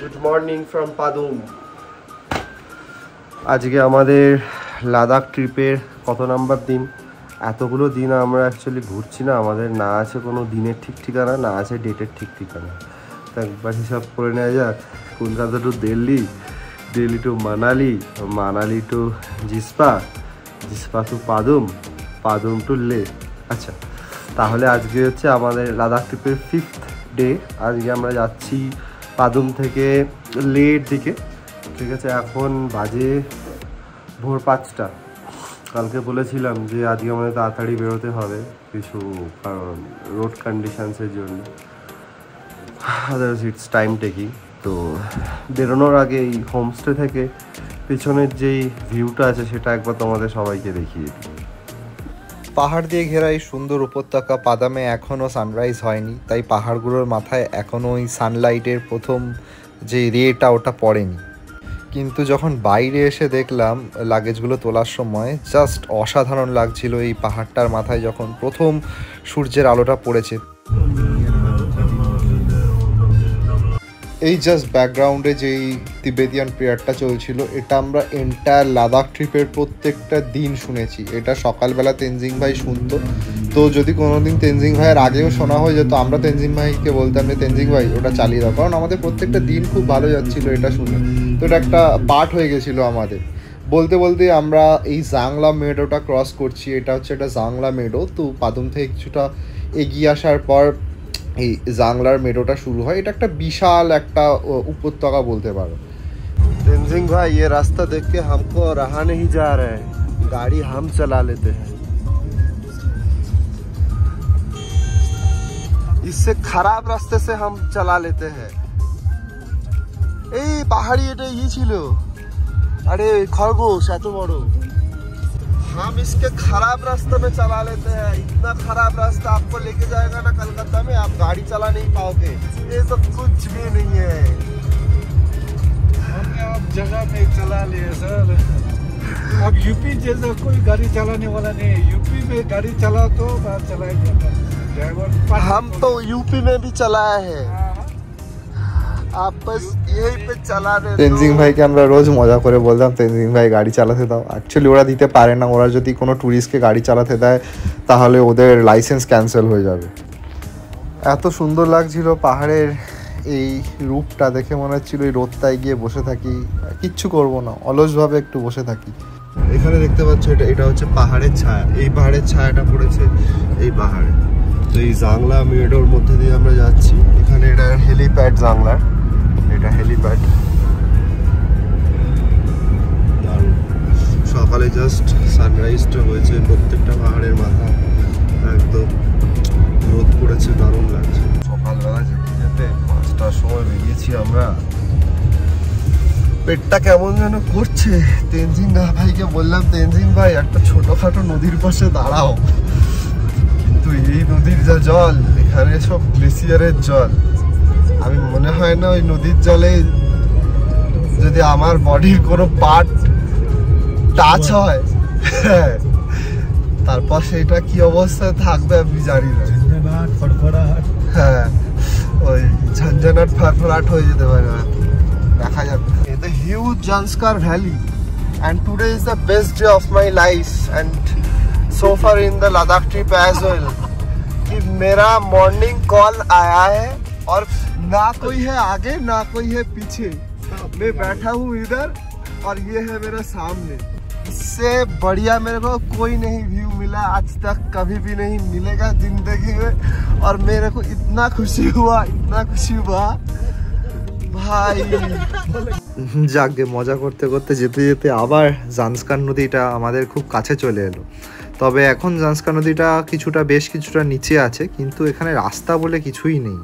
Good morning from Padum. আজকে আমাদের লাদাখ ট্রিপের কত নাম্বার দিন? এতগুলো দিন আমরা অ্যাকচুয়ালি ঘুরছি না, আমাদের না আছে কোনো দিনের ঠিক ঠিকানা, না আছে ডেটের ঠিক ঠিকানা। তো একবার হিসাব করে নেওয়া যাক। Kolkata to Delhi, Delhi to Manali, Manali to Jispa, Jispa to Padum, Padum to Leh. আচ্ছা, তাহলে আজকে হচ্ছে আমাদের লাদাখ ট্রিপের 5th ডে। আজকে আমরা যাচ্ছি পাদুম থেকে লের দিকে। ঠিক আছে, এখন বাজে ভোর 5টা। কালকে বলেছিলাম যে আজকে আমাদের তাড়াতাড়ি বেরোতে হবে কিছু কারণ রোড কন্ডিশনসের জন্য, আদারওয়াইজ ইটস টাইম টেকিং। তো বেরোনোর আগে এই হোমস্টে থেকে পিছনের যেই ভিউটা আছে সেটা একবার তোমাদের সবাইকে দেখিয়ে দিই। পাহাড় দিয়ে ঘেরা এই সুন্দর উপত্যকা পাদামে এখনও সানরাইজ হয়নি, তাই পাহাড়গুলোর মাথায় এখনও ওই সানলাইটের প্রথম যে রেটা ওটা পড়েনি। কিন্তু যখন বাইরে এসে দেখলাম লাগেজগুলো তোলার সময়, জাস্ট অসাধারণ লাগছিল এই পাহাড়টার মাথায় যখন প্রথম সূর্যের আলোটা পড়েছে। এই জাস্ট ব্যাকগ্রাউন্ডে যেই তিবেতিয়ান প্রেয়ারটা চলছিল, এটা আমরা এন্টায়ার লাদাখ ট্রিপের প্রত্যেকটা দিন শুনেছি। এটা সকালবেলা তেনজিং ভাই শুনতো, তো যদি কোনো দিন তেনজিং ভাইয়ের আগেও শোনা হয়ে যেত, আমরা তেনজিং ভাইকে বলতাম যে তেনজিং ভাই ওটা চালিয়ে দাও, কারণ আমাদের প্রত্যেকটা দিন খুব ভালো যাচ্ছিলো এটা শুনে। তো এটা একটা পার্ট হয়ে গেছিলো আমাদের। বলতে বলতে আমরা এই জাংলা মেডোটা ক্রস করছি। এটা হচ্ছে একটা জাংলা মেডো। তো পাদুম থেকে কিছুটা এগিয়ে আসার পর এই জাংলার মেডোটা শুরু হয়। এটা একটা বিশাল একটা উপত্যকা বলতে পারো। तेंजिंग भाई, ये रास्ता देख के हमको रहा नहीं जा रहा है, गाड़ी हम चला लेते हैं। इससे खराब रास्ते से हम चला लेते हैं। এই পাহাড়ি এটা ই ছিল, আরে খরগোশ এত বড়। हम इसके खराब रास्ते में चला लेते हैं। इतना खराब रास्ता आपको लेके जाएगा ना कलकत्ता में, आप गाड़ी चला नहीं पाओगे। ये सब कुछ भी नहीं है। हमने आप जगह में चला लिए सर। अब यूपी जैसा कोई गाड़ी चलाने वाला नहीं है। यूपी में गाड़ी चला तो चलाया जाता है ड्राइवर। हम तो यूपी में भी चलाया है, आप बस यही पे चला रहे। তেনজিং ভাইকে আমরা রোজ মজা করে বলতাম তেনজিং ভাই গাড়ি চালাতে দাও। অ্যাকচুয়ালি ওরা দিতে পারে না, ওরা যদি কোনো ট্যুরিস্টকে গাড়ি চালাতে দেয় তাহলে ওদের লাইসেন্স ক্যান্সেল হয়ে যাবে। এত সুন্দর লাগছিল পাহাড়ের এই রূপটা দেখে, মনে হচ্ছিল এই রোদটায় গিয়ে বসে থাকি, কিচ্ছু করব না, অলসভাবে একটু বসে থাকি। এখানে দেখতে পাচ্ছ এটা হচ্ছে পাহাড়ের ছায়া। এই পাহাড়ের ছায়াটা পড়েছে এই পাহাড়ে। তো এই জাংলা মেডোর মধ্যে দিয়ে আমরা যাচ্ছি। এখানে এটা হেলিপ্যাড, জাংলার এটা হেলিপ্যাড। সকালে জাস্ট সানরাইজটা হয়েছে প্রত্যেকটা পাহাড়ের মাথা, একদম রোদ পড়েছে, দারুণ লাগছে। সকালবেলা যেতে যেতে 5টার সময় বেরিয়েছি আমরা। পেটটা কেমন যেন করছে। তেনজিং ভাইকে বললাম, তেনজিং ভাই একটা ছোটখাটো নদীর পাশে দাঁড়াও, কিন্তু এই নদীর যা জল, এখানে সব গ্লেসিয়ারের জল। আমি মনে হয় না ওই নদীর জলে যদি আমার বডির কোনো পার্ট টাচ হয় তারপর সেটা কি অবস্থায় থাকবে আমি জানি না। হ্যাঁ, ওই ঝঞ্ঝনাট ফারফরাট হয়ে যেতে পারে, দেখা যাবে। The huge Janskar Valley, and today is the best day of my life and so far in the Ladakh trip as well, कि मेरा मॉर्निंग कॉल आया है और ना कोई है आगे ना कोई है पीछे, मैं बैठा हूँ इधर और ये है मेरा सामने। इससे बढ़िया मेरे को कोई नहीं व्यू मिला आज तक, कभी भी नहीं मिलेगा जिंदगी में। और मेरे को इतना खुशी हुआ ভাই। যাকে মজা করতে করতে যেতে যেতে আবার জান্সকার নদীটা আমাদের খুব কাছে চলে এলো। তবে এখন জান্সকার নদীটা বেশ কিছুটা নিচে আছে, কিন্তু এখানে রাস্তা বলে কিছুই নেই।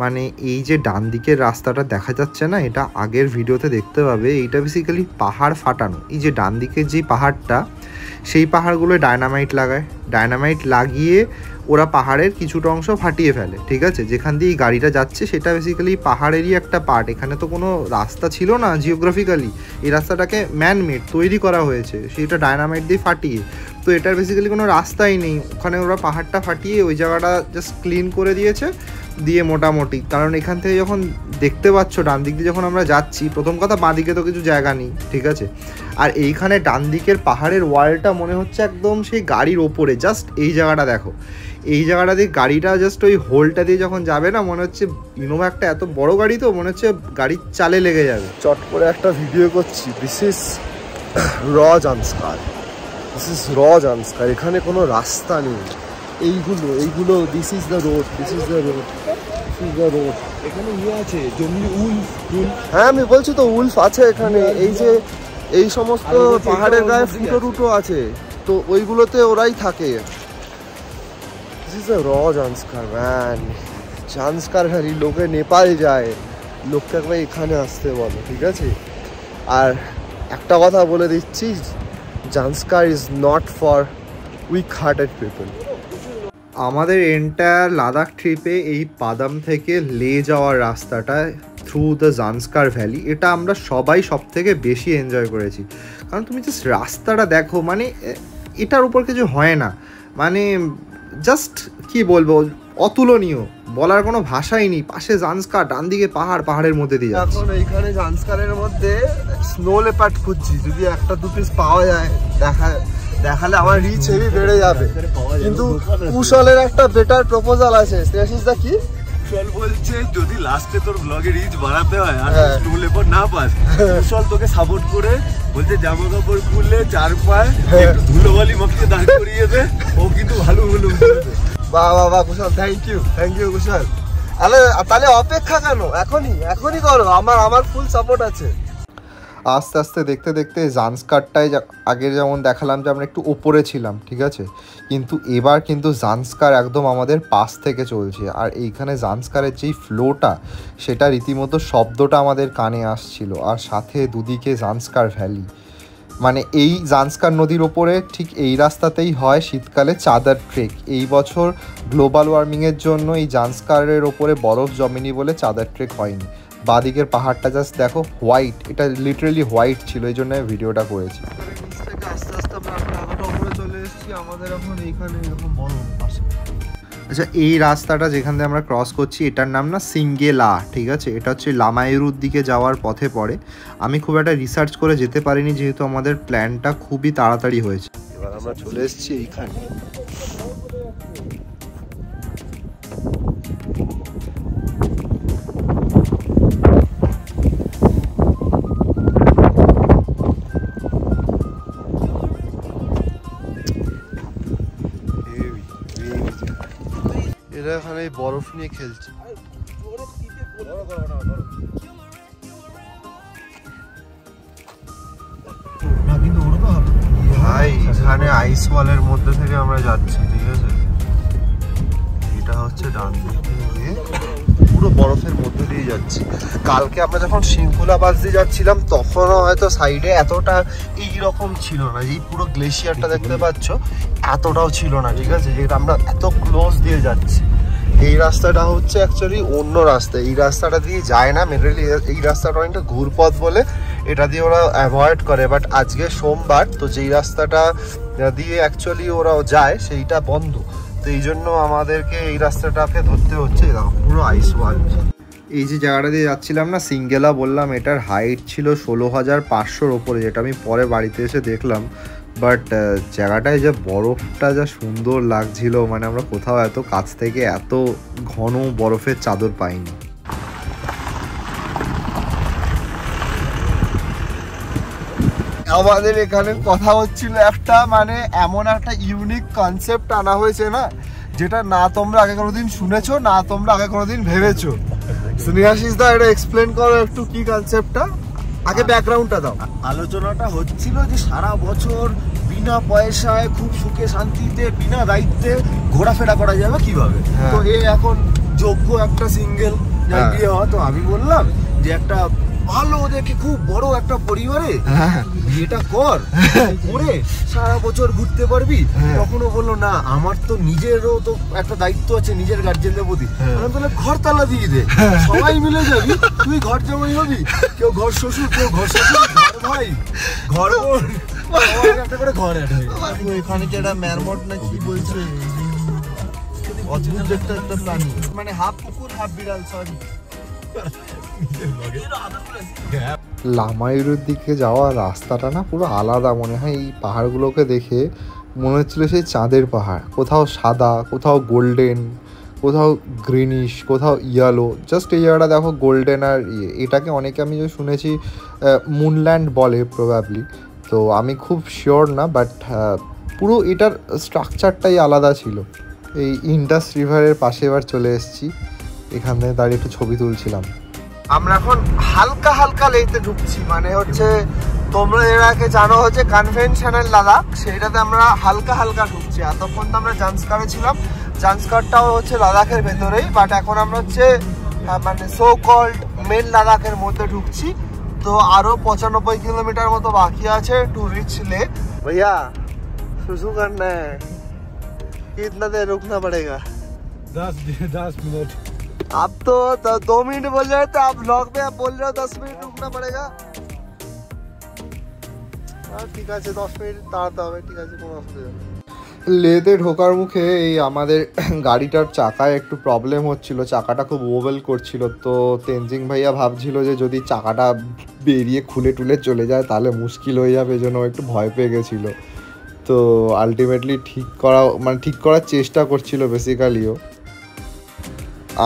মানে এই যে ডান দিকের রাস্তাটা দেখা যাচ্ছে না, এটা আগের ভিডিওতে দেখতে পাবে। এইটা বেসিক্যালি পাহাড় ফাটানো। এই যে ডান দিকের যে পাহাড়টা, সেই পাহাড়গুলো ডায়নামাইট লাগিয়ে ওরা পাহাড়ের কিছুটা অংশ ফাটিয়ে ফেলে। ঠিক আছে, যেখান দিয়ে গাড়িটা যাচ্ছে সেটা বেসিক্যালি পাহাড়েরই একটা পার্ট। এখানে তো কোনো রাস্তা ছিল না জিওগ্রাফিক্যালি, এই রাস্তাটাকে ম্যানমেড তৈরি করা হয়েছে সেটা ডায়নামাইট দিয়ে ফাটিয়ে। তো এটার বেসিক্যালি কোনো রাস্তাই নেই, ওখানে ওরা পাহাড়টা ফাটিয়ে ওই জায়গাটা জাস্ট ক্লিন করে দিয়েছে। দিয়ে মোটামুটি, কারণ এখান থেকে যখন দেখতে পাচ্ছ ডান দিক দিয়ে যখন আমরা যাচ্ছি, প্রথম কথা বাঁ দিকে তো কিছু জায়গা নেই, ঠিক আছে, আর এইখানে ডান দিকের পাহাড়ের ওয়ালটা মনে হচ্ছে একদম সেই গাড়ির ওপরে। জাস্ট এই জায়গাটা দেখো, এই জায়গাটা দিয়ে গাড়িটা জাস্ট ওই হোলটা দিয়ে যখন যাবে না, মনে হচ্ছে ইনোভা একটা এত বড় গাড়ি তো মনে হচ্ছে গাড়ির চালে লেগে যাবে। চট করে একটা ভিডিও করছি। দিস ইজ র জান্সকার, দিস ইজ র জান্সকার। এখানে কোনো রাস্তা নেই, এইগুলো this is the road, this is the road, this is the road. এখানে ইয়ে আছে জঙ্গলি উলফ। হ্যাঁ আমি বলছি তো উলফ আছে এখানে। এই যে এই সমস্ত পাহাড়ের গায়ে ফুটো টুটো আছে, তো ওইগুলোতে ওরাই থাকে। দিস ইজ দ্য র জান্সকার ম্যান। জান্সকার ভ্যালি, লোকে নেপাল যায়, লোককে একবার এখানে আসতে বলো, ঠিক আছে। আর একটা কথা বলে দিচ্ছি, Zanskar is not for weak hearted people. আমাদের এন্টায়ার লাদাখ ট্রিপে এই পাদাম থেকে লে যাওয়ার রাস্তাটা থ্রু দ্য জান্সকার ভ্যালি, এটা আমরা সবাই সব থেকে বেশি এনজয় করেছি। কারণ তুমি জাস্ট রাস্তাটা দেখো, মানে এটার উপর কিছু হয় না, মানে জাস্ট কি বলবো, অতুলনীয়, বলার কোনো ভাষাই নেই। পাশে জান্সকার, ডান দিকে পাহাড়, পাহাড়ের মধ্যে দিয়ে যাচ্ছে। এখন এইখানে জান্সকারের মধ্যে স্নো লেপার্ড খুঁজছি, যদি একটা দু পিস পাওয়া যায় দেখালে আমার রিচ হেভি বেড়ে যাবে। কিন্তু কুশলের একটা বেটার প্রপোজাল আছে। দা কি কুশল বলছে যদি লাস্টে তোর ব্লগে রিচ বাড়াতে হয় আর হ্যাঁ। স্নো লেপার না পাস, কুশল তোকে সাপোর্ট করে বলছে জামা কাপড় খুললে চার পায়ে একটু ধুলোবালি মাখিয়ে দাঁড় করিয়ে দে, ও কিন্তু ভালো হলো। বাহ বাহ বাহ কুশল, থ্যাংক ইউ কুশল। তাহলে অপেক্ষা কেন, এখনই করো, আমার ফুল সাপোর্ট আছে। আস্তে আস্তে দেখতে দেখতে জান্সকারটাই আগে যেমন দেখালাম যে আমরা একটু ওপরে ছিলাম, ঠিক আছে, কিন্তু এবার কিন্তু জান্সকার একদম আমাদের পাশ থেকে চলছে। আর এইখানে জান্সকারের যেই ফ্লোটা, সেটা রীতিমতো শব্দটা আমাদের কানে আসছিল, আর সাথে দুদিকে জান্সকার ভ্যালি। মানে এই জান্সকার নদীর ওপরে ঠিক এই রাস্তাতেই হয় শীতকালে চাদার ট্রেক। এই বছর গ্লোবাল ওয়ার্মিংয়ের জন্য এই জান্সকারের ওপরে বরফ জমেনি বলে চাদার ট্রেক হয়নি। বাদিকের পাহাড়টা জাস্ট দেখো, হোয়াইট, এটা লিটারালি হোয়াইট ছিল, এই জন্য ভিডিওটা করেছি। আস্তে আস্তে আমরা উপরে চলে এসেছি, আমাদের এখন এইখানে এরকম বরফ আসে। আচ্ছা, এই রাস্তাটা যেখান দিয়ে আমরা ক্রস করছি এটার নাম না সিঙ্গেলা, ঠিক আছে, এটা হচ্ছে লামায়ুরুর দিকে যাওয়ার পথে পড়ে। আমি খুব একটা রিসার্চ করে যেতে পারিনি যেহেতু আমাদের প্ল্যানটা খুবই তাড়াতাড়ি হয়েছে। এবার আমরা চলে এসেছি এইখানে। এরা এখানে বরফ নিয়ে খেলছে। ভাই এখানে আইস ওয়ালের মধ্যে থেকে আমরা যাচ্ছি, ঠিক আছে, এটা হচ্ছে ডান দিকে দিয়ে পুরো বরফের মধ্যে দিয়ে যাচ্ছি। কালকে আমরা যখন সিংকুলা বাস দিয়ে যাচ্ছিলাম তখনও হয়তো সাইডে এতটা এইরকম ছিল না, এই পুরো গ্লেশিয়ারটা দেখতে পাচ্ছ এতটাও ছিল না, ঠিক আছে, যেটা আমরা এত ক্লোজ দিয়ে যাচ্ছি। এই রাস্তাটা হচ্ছে অ্যাকচুয়ালি অন্য রাস্তা, এই রাস্তাটা দিয়ে যায় না, মেনলি এই রাস্তাটা অনেকটা ঘুরপথ বলে এটা দিয়ে ওরা অ্যাভয়েড করে। বাট আজকে সোমবার তো যেই রাস্তাটা দিয়ে অ্যাকচুয়ালি ওরা যায় সেইটা বন্ধ, তো এই জন্য আমাদেরকে এই রাস্তাটাকে ধরতে হচ্ছে। দেখো পুরো আইস ওয়াল। এই যে জায়গাটা দিয়ে যাচ্ছিলাম না সিঙ্গেলা বললাম, এটার হাইট ছিল 16,500-র ওপরে, যেটা আমি পরে বাড়িতে এসে দেখলাম। বাট জায়গাটায় যে বরফটা যা সুন্দর লাগছিল, মানে আমরা কোথাও এত কাছ থেকে এত ঘন বরফের চাদর পাইনি। আমাদের এখানে কথা হচ্ছিল একটা, মানে এমন একটা ইউনিক কনসেপ্ট আনা হয়েছে না, যেটা না তোমরা আগে কোনোদিন শুনেছো, না তোমরা আগে কোনোদিন ভেবেছো। স্নেহাশিস দা এটা এক্সপ্লেন করো একটু, কি কনসেপ্টটা, আগে ব্যাকগ্রাউন্ডটা দাও। আলোচনাটা হচ্ছিল যে সারা বছর বিনা পয়সায় খুব সুখে শান্তিতে বিনা দায়িত্বে ঘোরাফেরা করা যাবে কিভাবে। তো এই এখন যোগ্য একটা সিঙ্গেল বিয়ে হওয়া, তো আমি বললাম যে একটা ভালো দেখে খুব বড় একটা পরিবারে বিয়েটা কর, করে সারা বছর ঘুরতে পারবি। তখন ও বললো না, আমার তো নিজেরও তো একটা দায়িত্ব আছে নিজের গার্জেনদের প্রতি। তাহলে ঘর তালা দিয়ে দে, সবাই মিলে যাবি, তুই ঘর জামাই হবি, কেউ ঘর শ্বশুর, কেউ ঘর শ্বশুর, ঘর ভাই, ঘর বোন, একটা করে ঘর অ্যাড হয়ে। এখানে যেটা ম্যারমট না কি বলছে, অদ্ভুত দেখতে একটা প্রাণী, মানে হাফ কুকুর হাফ বিড়াল, সরি। লামাইরুর দিকে যাওয়ার রাস্তাটা না পুরো আলাদা মনে হয়। এই পাহাড়গুলোকে দেখে মনে হচ্ছিল সেই চাঁদের পাহাড়, কোথাও সাদা, কোথাও গোল্ডেন, কোথাও গ্রিনিশ, কোথাও ইয়েলো। জাস্ট এই জায়গাটা দেখো গোল্ডেন আর এটাকে অনেকে আমি শুনেছি মুনল্যান্ড বলে প্রবাবলি, তো আমি খুব শিওর না, বাট পুরো এটার স্ট্রাকচারটাই আলাদা ছিল। এই ইন্ডাস রিভারের পাশে এবার চলে এসেছি, এখান থেকে দাঁড়িয়ে একটু ছবি তুলছিলাম। আমরা এখন হালকা হালকা লেতে ঢুকছি, মানে হচ্ছে তোমরা এর আগে জানো হচ্ছে কনভেনশনাল লাদাখ, সেইটাতে আমরা হালকা হালকা ঢুকছি। এতক্ষণ তো আমরা জান্সকারে ছিলাম, জান্সকারটাও হচ্ছে লাদাখের ভেতরেই, বাট এখন আমরা হচ্ছে মানে সো কল্ড মেন লাদাখের মধ্যে ঢুকছি। তো আরো 95 किलोमीटर মতো বাকি আছে টু রিচ লে। भैया शुरू करना है, कितना देर रुकना पड़ेगा? 10 मिनट। आप तो 2 मिनट बोल रहे थे, आप ब्लॉग में आप बोल रहे हो 10 मिनट रुकना पड़ेगा। ঠিক আছে 10 মিনিট দাঁড়াতে হবে, ঠিক আছে কোনো অসুবিধা নেই। লেতে ঢোকার মুখে এই আমাদের গাড়িটার চাকায় একটু প্রবলেম হচ্ছিল, চাকাটা খুব ওভেল করছিল। তো তেনজিং ভাইয়া ভাবছিল যে যদি চাকাটা বেরিয়ে খুলে টুলে চলে যায় তাহলে মুশকিল হয়ে যাবে, এই জন্য একটু ভয় পেয়ে গেছিলো। তো আলটিমেটলি ঠিক করার চেষ্টা করছিল বেসিক্যালিও।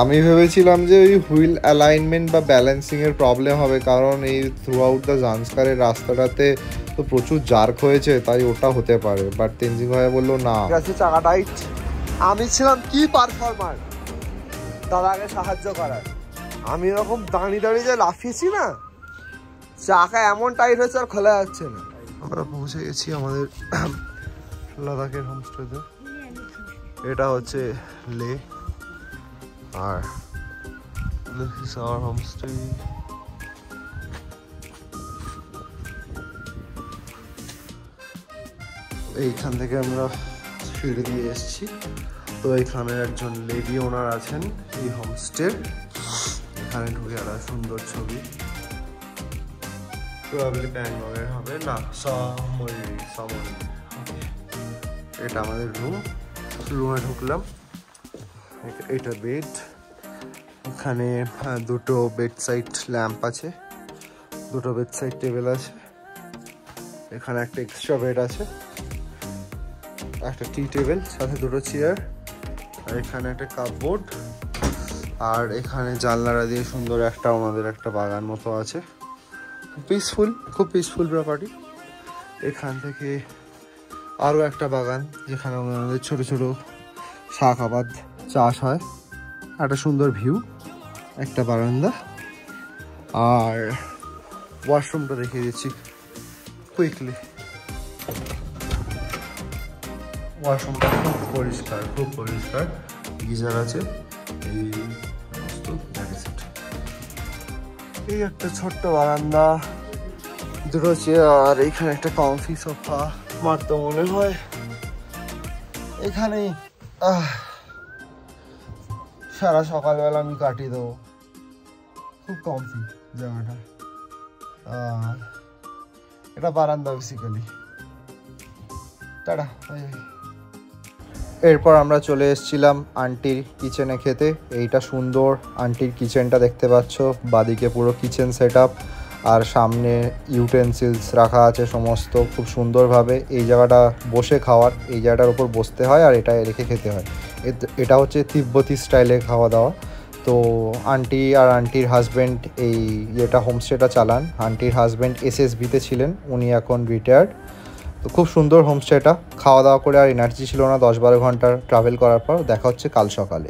আমি ভেবেছিলাম যে ওই হুইল অ্যালাইনমেন্ট বা ব্যালেন্সিংয়ের প্রবলেম হবে, কারণ এই থ্রু আউট দ্য জান্সকারের রাস্তাটাতে তো প্রচুর জার্ক হয়েছে, তাই ওটা হতে পারে। বাট তেনজিং ভাইয়া বললো না, ঠিক আছে চাকা টাইট। আমি ছিলাম কি পারফর্মার দাদাকে সাহায্য করার, আমি এরকম দাঁড়িয়ে দাঁড়িয়ে যে লাফিয়েছি না, চাকা এমন টাইট হয়েছে আর খোলা যাচ্ছে না। আমরা পৌঁছে গেছি আমাদের লাদাখের হোমস্টেতে। এটা হচ্ছে লে, আর this is our homestay. এইখান থেকে আমরা সিঁড়ি দিয়ে এসেছি। তো এইখানে একজন লেডি ওনার আছেন এই হোমস্টে, এখানে ঢুকে একটা সুন্দর ছবি, প্রবাবলি ব্যাংককের হবে না, সামরি। এটা আমাদের রুমে ঢুকলাম। এটা বেড, এখানে দুটো বেড সাইড ল্যাম্প আছে, দুটো বেড সাইড টেবিল আছে, এখানে একটা এক্সট্রা বেড আছে, একটা টি টেবিল, সাথে দুটো চেয়ার, আর এখানে একটা কাপবোর্ড, আর এখানে জানলাটা দিয়ে সুন্দর একটা আমাদের একটা বাগান মতো আছে, খুব পিসফুল প্রপার্টি। এখান থেকে আরও একটা বাগান যেখানে আমাদের ছোটো ছোটো শাক আবাদ চাষ হয়, একটা সুন্দর ভিউ, একটা বারান্দা, আর ওয়াশরুমটা দেখিয়ে দিচ্ছি কুইকলি। ওয়াশরুমটা খুব পরিষ্কার, গিজার আছে, এই একটা ছোট্ট বারান্দা, দুটো চেয়ার, এইখানে একটা কমফি সোফা। আমার তো মনে হয় এখানেই সারা সকালবেলা আমি কাটিয়ে দেবো, খুব কমফি জায়গাটা। এটা বারান্দা বেসিক্যালি। টাটা। এরপর আমরা চলে এসেছিলাম আন্টির কিচেনে খেতে। এইটা সুন্দর আন্টির কিচেনটা দেখতে পাচ্ছ, বাদিকে পুরো কিচেন সেট আপ, আর সামনে ইউটেন্সিলস রাখা আছে সমস্ত খুব সুন্দরভাবে। এই জায়গাটা বসে খাওয়ার, এই জায়গাটার উপর বসতে হয় আর এটা রেখে খেতে হয়। এটা হচ্ছে তিব্বতী স্টাইলে খাওয়া দাওয়া। তো আন্টি আর আন্টির হাজব্যান্ড এই ইয়েটা হোমস্টেটা চালান। আন্টির হাজব্যান্ড SSBতে ছিলেন, উনি এখন রিটায়ার্ড। তো খুব সুন্দর হোমস্টেটা, খাওয়া দাওয়া করে আর এনার্জি ছিল না 10-12 ঘন্টার ট্রাভেল করার পর। দেখা হচ্ছে কাল সকালে।